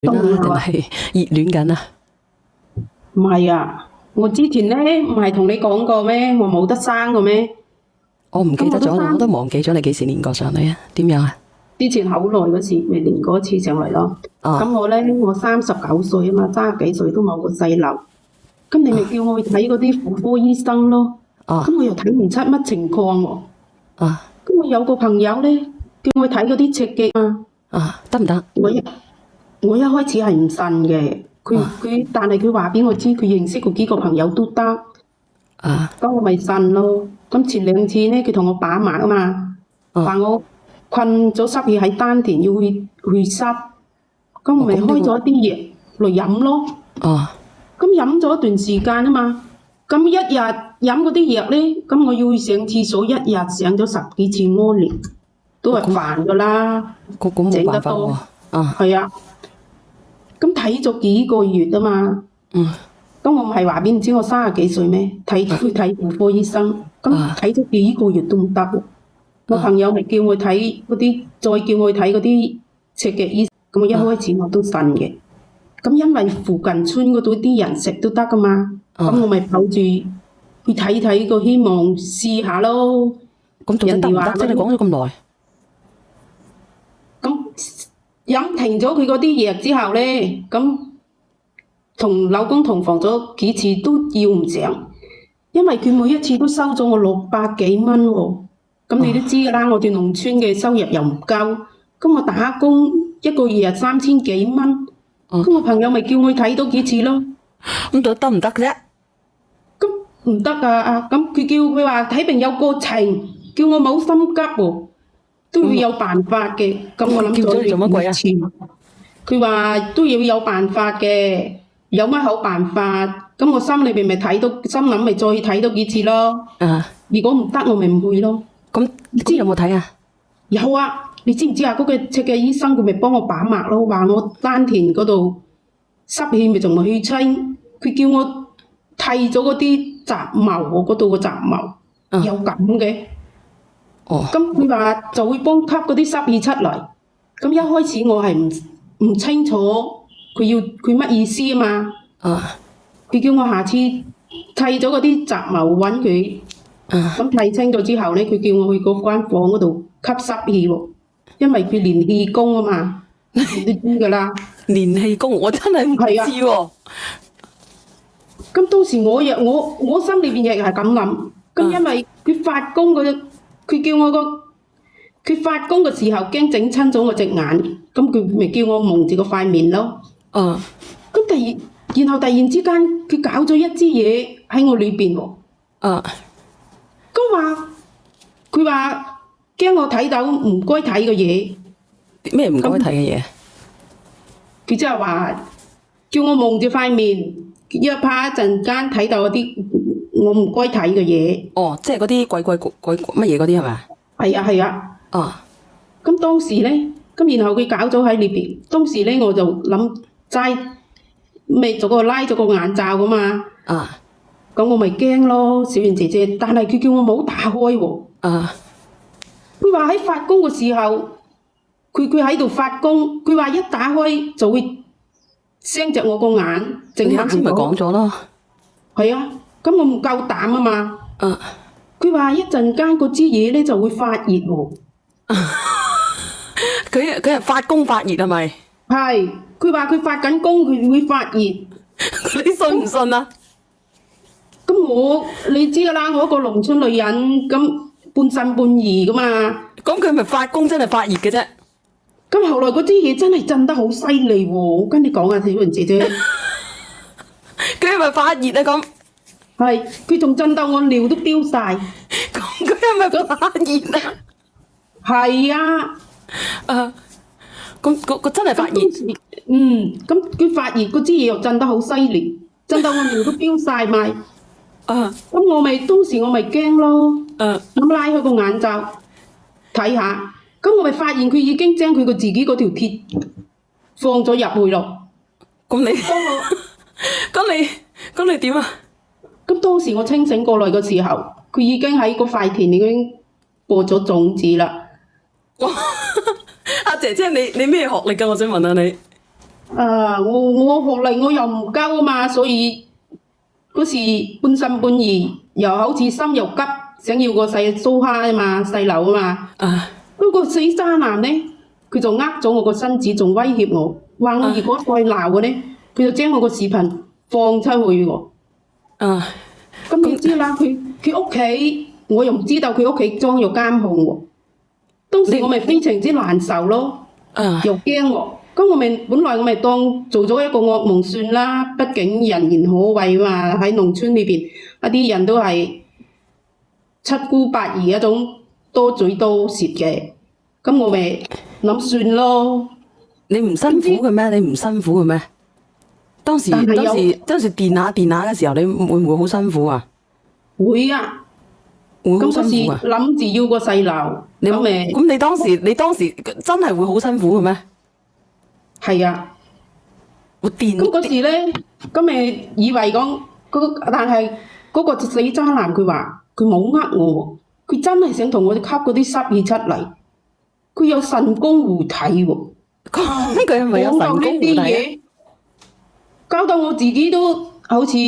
戀啦，定係熱戀緊啊？唔係啊，我之前呢唔係同你講過咩？我冇得生嘅咩？我唔記得咗啦，我都忘記咗你幾時練過上嚟啊？點樣啊？之前好耐嗰時咪練過一次上嚟咯。咁我呢，我39歲啊嘛，30幾歲都冇個細路。咁你咪叫我去睇嗰啲婦科醫生咯。咁我又睇唔出乜情況喎。咁我有個朋友呢，叫我睇嗰啲赤腳啊。得唔得？我一開始係唔信嘅，但係佢話俾我知，佢認識嗰幾個朋友都得。咁我咪信咯。咁前2次呢，佢同我把脈啊嘛，話我困咗濕氣喺丹田，要去濕。咁我咪開咗啲藥嚟飲咯。咁飲咗一段時間啊嘛，咁一日飲嗰啲藥呢，咁我要上廁所，一日上咗10幾次屙尿，都係煩噶啦。咁冇辦法喎。係啊。咁睇咗幾個月啊嘛。咁我唔係話俾你知我30幾歲咩？去睇婦科醫生，咁睇咗幾個月都唔得喎。我朋友咪叫我睇嗰啲，再叫我睇嗰啲赤腳醫生。咁我一開始我都信嘅。咁因為附近村嗰度啲人食都得噶嘛，咁我咪抱住去睇睇個希望試下咯。咁仲得唔得啫？你講咗咁耐。咁飲停咗佢嗰啲藥之後呢，咁同老公同房咗幾次都要唔上，因為佢每一次都收咗我600幾蚊喎。咁你都知㗎啦，我哋農村嘅收入又唔夠，咁我打工一個月3000幾蚊。咁我朋友咪叫我睇多幾次咯。咁得唔得啫？咁唔得啊！咁佢話睇病有過程，叫我冇心急喎，都要有辦法嘅。咁我諗咗你做乜鬼啊？佢話都要有辦法嘅，有乜好辦法？咁我心裏邊咪睇到，心諗咪再睇多幾次咯。如果唔得，我咪唔去咯。咁你知有冇睇啊？有啊。你知唔知啊？嗰個赤腳醫生佢咪幫我把脈咯，話我丹田嗰度濕氣咪仲未去清，佢叫我剃咗嗰啲雜毛，我嗰度個雜毛有咁嘅。咁佢話就會幫吸嗰啲濕氣出嚟。咁一開始我係唔清楚佢乜意思啊嘛。佢叫我下次剃咗嗰啲雜毛揾佢。咁剃清咗之後呢，佢叫我去嗰間房嗰度吸濕氣喎。因為佢練氣功啊嘛，你都知㗎啦。練氣功我真係唔知喎。咁當時我心裏邊亦係咁諗。咁因為佢發功佢叫我佢發功嘅時候驚整親咗我隻眼，咁佢咪叫我蒙住個塊面咯。咁然後突然之間佢搞咗一支嘢喺我裏邊喎。佢話驚我睇到唔該睇嘅嘢。咩唔該睇嘅嘢？佢即係話叫我蒙住塊面，一怕一陣間睇到嗰啲我唔該睇嘅嘢。即係嗰啲鬼乜嘢嗰啲係咪？係啊。咁當時呢，咁然後佢搞咗喺裏邊。當時呢，我就諗齋咪拉咗個眼罩噶嘛。咁我咪驚咯，小袁姐姐。但係佢叫我冇打開喎。佢話喺發功嘅時候，佢喺度發功。佢話一打開就會傷着我個眼，整黑咗。你啱先咪講咗咯？係啊，咁我唔夠膽啊嘛。佢話一陣間嗰支嘢呢就會發熱喎。佢係發功發熱係咪？係，佢話佢發緊功，佢會發熱。你信唔信啊？咁你知㗎啦，我一個農村女人咁。半信半疑噶嘛。咁佢咪發功真係發熱嘅啫。咁後來嗰啲嘢真係震得好犀利喎。我跟你講啊，小雲姐姐。佢係咪發熱啊？咁係，佢仲震到我尿都飆晒。咁佢係咪發熱啊？係啊。佢真係發熱。咁佢發熱嗰支嘢又震得好犀利，震到我尿都飆晒埋。咁當時我咪驚咯。咁拉開個眼罩睇下，咁我咪發現佢已經將佢自己嗰條鐵放咗入去咯。咁你點啊？咁當時我清醒過來嘅時候，佢已經喺嗰塊田已經播咗種子啦。阿姐姐，你咩學歷㗎？我想問下你。我學歷我又唔夠啊嘛，所以嗰時半信半疑，又好似心又急，想要個細蘇蝦啊嘛，細路啊嘛。啊嗰個死渣男咧，佢就呃咗我個身子，仲威脅我，話我如果再鬧嘅咧，佢就將我個視頻放出去喎。啊咁你知啦，佢屋企我又唔知道佢屋企裝有監控喎。當時我咪非常之難受咯，啊又驚喎。咁本來我咪當做咗一個噩夢算啦，畢竟人言可畏嘛，喺農村裏邊一啲人都係七姑八姨一種多嘴多舌嘅，咁我咪諗算咯。你唔辛苦嘅咩？你唔辛苦嘅咩？當時但係有電下嘅時候，你會唔會好辛苦啊？會啊，會好咁嗰時辛苦啊？諗住要個細路，你咁咪咁你當時真係會好辛苦嘅咩？係啊。會電咁嗰時咧，咁咪以為講但係嗰個死渣男佢話佢冇呃我喎，佢真係想同我哋吸嗰啲濕氣出嚟，佢有神功護體喎。佢係咪有神功講到呢護體啊？啲嘢，搞到我自己都好似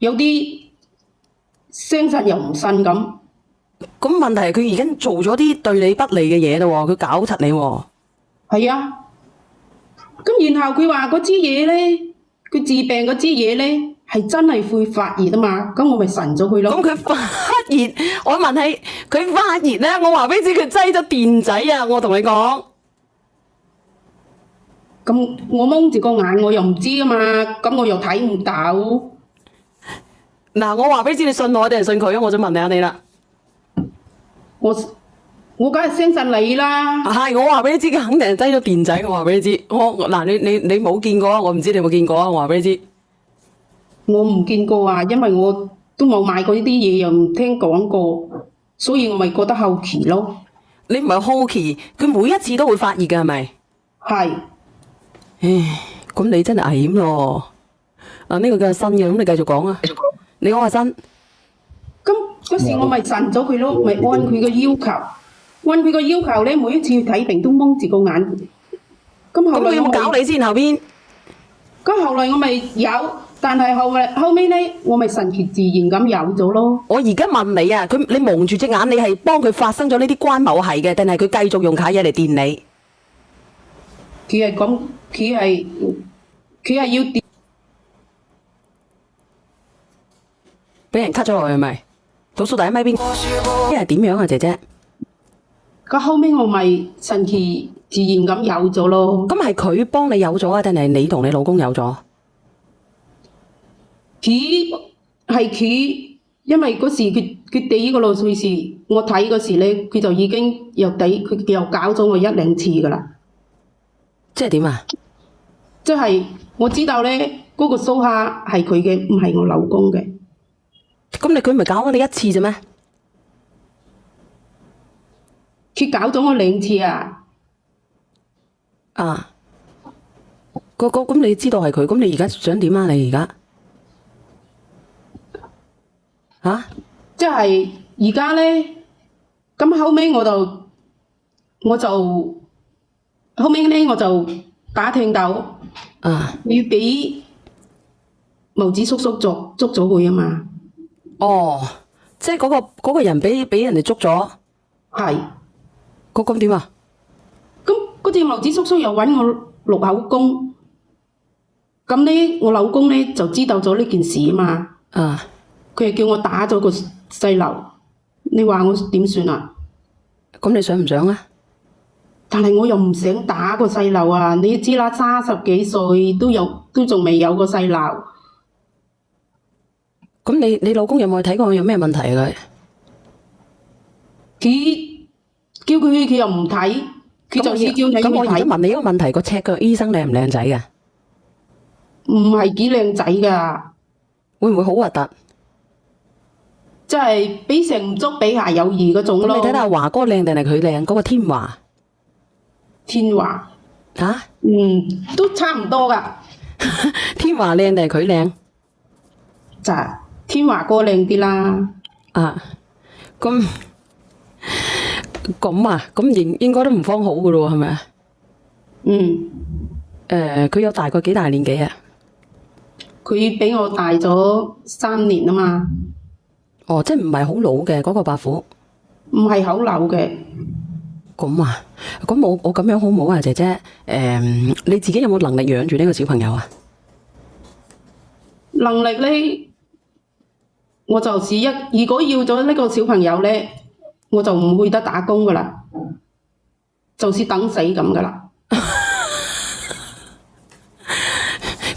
有啲相信又唔信咁。咁問題係佢已經做咗啲對你不利嘅嘢啦喎，佢搞柒你喎。係啊，咁然後佢話嗰支嘢咧，佢治病嗰支嘢咧係真係會發熱啊嘛，咁我咪神咗佢咯。咁佢發熱，我問你，佢發熱咧，我話俾你知，佢擠咗電仔啊！我同你講，咁我蒙住個眼，我又唔知噶嘛，咁我又睇唔到。嗱，我話俾你知，你信我定係信佢啊？我想問下你啦。我梗係相信你啦。係，我話俾你知，佢肯定係擠咗電仔。我話俾你知，你冇見過啊？我唔知你有冇見過啊？我話俾你知，我唔見過啊，因為我都冇買過呢啲嘢，又唔聽講過，所以我咪覺得好奇咯。你唔係好奇，佢每一次都會發熱嘅係咪？係，唉，咁你真係危險咯。啊，呢個叫新嘅，咁你繼續講啊。你講下新。咁嗰時我咪神咗佢咯，咪按佢個要求，按佢個要求咧，每一次去睇病都蒙住個眼。咁後咁佢有冇來我咪，搞你先後邊？咁後來我咪有，但係後尾咧，我咪神奇自然咁有咗咯。我而家問你啊，你蒙住隻眼，你係幫佢發生咗呢啲關某係嘅，定係佢繼續用卡嘢嚟電你？佢係講，佢係要電。俾人 cut 咗落去係咪？倒數第一咪邊？即係點樣啊，姐姐？咁後尾我咪神奇自然咁有咗咯。咁係佢幫你有咗啊，定係你同你老公有咗？佢，因為嗰時佢第呢個腦碎事，我睇嗰時咧，佢就已經佢又搞咗我一兩次噶啦。即係點啊？即係我知道咧，嗰個蘇蝦係佢嘅，唔係我老公嘅。咁佢咪搞咗你一次啫咩？佢搞咗我兩次啊！啊，咁你知道係佢，咁你而家想點啊？你而家嚇？即係而家咧，咁後尾後尾咧我就打聽到，啊，要俾毛子叔叔捉咗佢啊嘛。哦，即係嗰個人俾人哋捉咗，係。咁點啊？咁嗰隻毛子叔叔又揾我錄口供，咁咧我老公咧就知道咗呢件事啊嘛。啊，佢係叫我打咗個細路，你話我點算啊？咁你想唔想啊？但係我又唔想打個細路啊！你知啦，30幾歲都仲未有個細路。咁你老公有冇去睇過佢有咩問題啊？佢叫佢去，佢又唔睇，佢就係叫你去咁我而家睇。問你一個問題，個赤腳醫生靚唔靚仔㗎？唔係幾靚仔㗎，會唔會好核突？即係比上唔足，比下有餘嗰種咯。咁你睇下華哥靚定係佢靚？嗰個天華天華，嚇？都差唔多㗎。天華靚定係佢靚？就係天華哥靚啲啦。啊，咁啊，咁應該都唔方好㗎咯，係咪啊？嗯。佢有大概幾大年紀啊？佢比我大咗3年啊嘛，哦，即係唔係好老嘅嗰個伯父。唔係好老嘅。咁啊，咁我咁樣好唔好啊，姐姐？你自己有冇能力養住呢個小朋友啊？能力咧，我就是如果要咗呢個小朋友咧，我就唔會得打工噶啦，就是等死咁噶啦。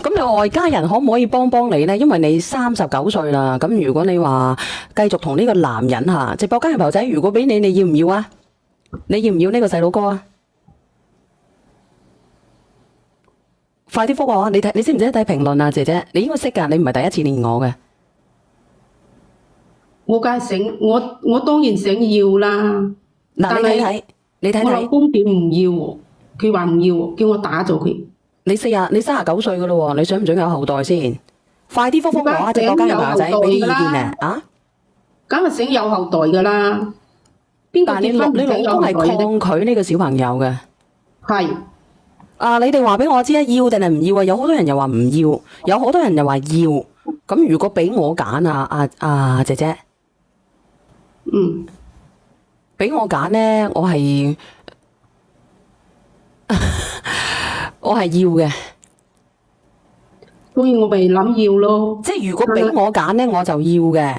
咁你外家人可唔可以幫你呢？因為你39歲啦，咁如果你話繼續同呢個男人嚇，直播間嘅朋友仔，如果俾你，你要唔要啊？你要唔要呢個細佬哥啊？快啲覆我啊！你知唔知睇評論啊，姐姐？你應該識㗎，你唔係第一次連我嘅。我梗係想，我當然想要啦。嗱，你睇我老睇，公叫唔要喎，佢話唔要喎，叫我打咗佢。你39歲㗎咯喎，你想唔想有後代先？快啲覆我啊！直播間嘅朋友仔，俾啲意見啊！啊，梗係想有後代噶啦。邊個但係結婚唔想你老公係有後代啫？抗拒呢個小朋友嘅。係啊！你哋話俾我知啊，要定係唔要啊？有好多人又話唔要，有好多人又話要。咁如果俾我揀啊，姐姐，俾我揀呢，我係我係要嘅。所以我咪諗要咯。即係如果俾我揀呢，我就要嘅。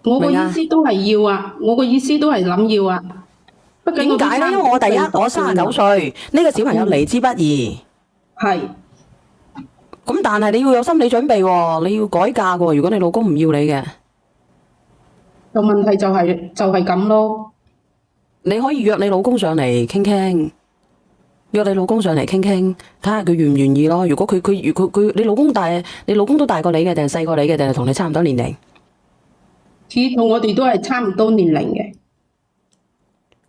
我個明啊意思都係要啊，我個意思都係諗要啊。畢竟我點解呢？因為我第一，我39歲，呢個小朋友嚟之不易。係咁但係你要有心理準備喎，你要改嫁喎。如果你老公唔要你嘅，個問題就係咁咯。你可以約你老公上嚟傾傾。約你老公上嚟傾傾，睇下佢願唔願意咯。如果你老公都大過你嘅，定係細過你嘅，定係同你差唔多年齡？佢同我哋都係差唔多年齡嘅。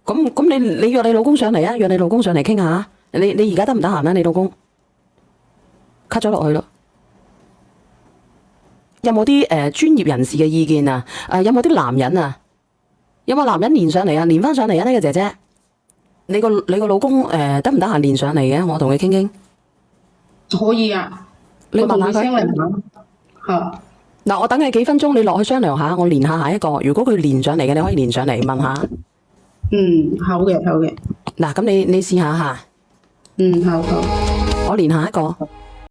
咁你約你老公上嚟啊，約你老公上嚟傾下。你而家得唔得閒啊？你老公 cut 咗落去咯。有冇啲專業人士嘅意見啊？有冇啲男人啊？有冇男人連上嚟啊？連翻上嚟啊！呢個姐姐。你個老公得唔得閒連上嚟嘅？我同佢傾傾。可以啊，你問下我同佢商佢。量下。嚇，嗱，我等你幾分鐘，你落去商量下，我連下一個。如果佢連上嚟嘅，你可以連上嚟問下。好嘅，好嘅。嗱，咁你試下嚇。好。我連下一個。